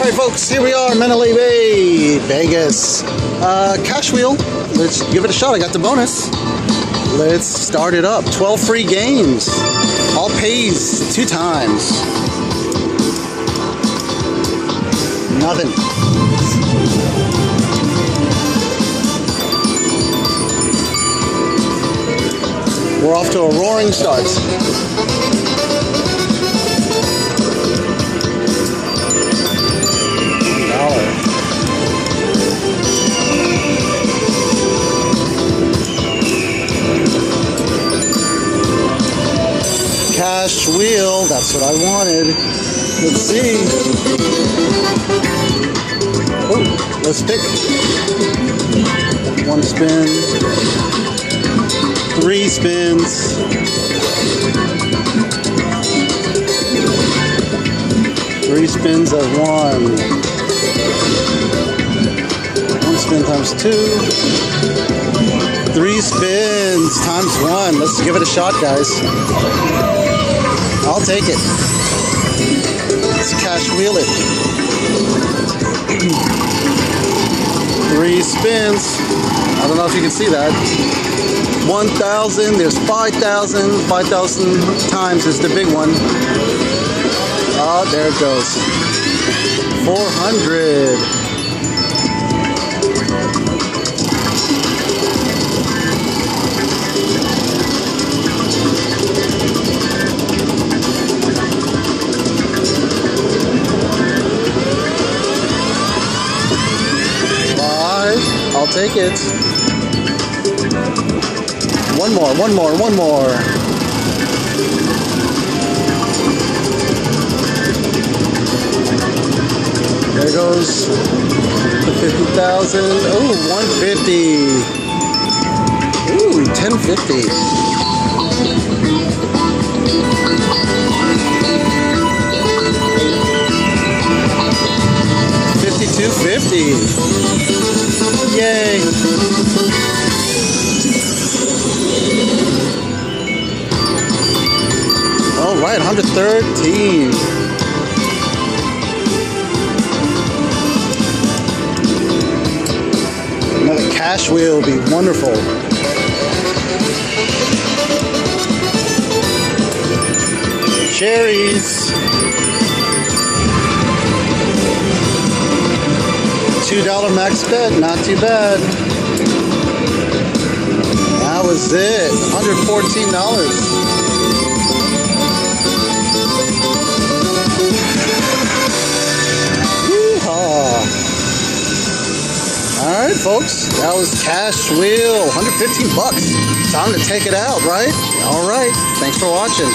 Alright folks, here we are, Mandalay Bay, Vegas. Cash wheel, let's give it a shot. I got the bonus. Let's start it up. 12 free games. All pays 2 times. Nothing. We're off to a roaring start. Cash wheel, that's what I wanted. Let's see. Oh, let's pick. 1 spin. 3 spins. 3 spins of 1. 1 spin times 2. 3 spins times 1. Let's give it a shot, guys. I'll take it. Let's cash wheel it. 3 spins. I don't know if you can see that. 1,000. There's 5,000. 5,000 times is the big one. Oh, there it goes. 400. I'll take it. One more. There goes the 50,000. Oh, 150. Ooh, 1050. $52.50. Yay! All right, 113. Another cash wheel would be wonderful. Cherries. $2 max bet, not too bad. That was it, $114. Yeehaw. All right, folks, that was cash wheel, $115. Time to take it out, right? All right, thanks for watching.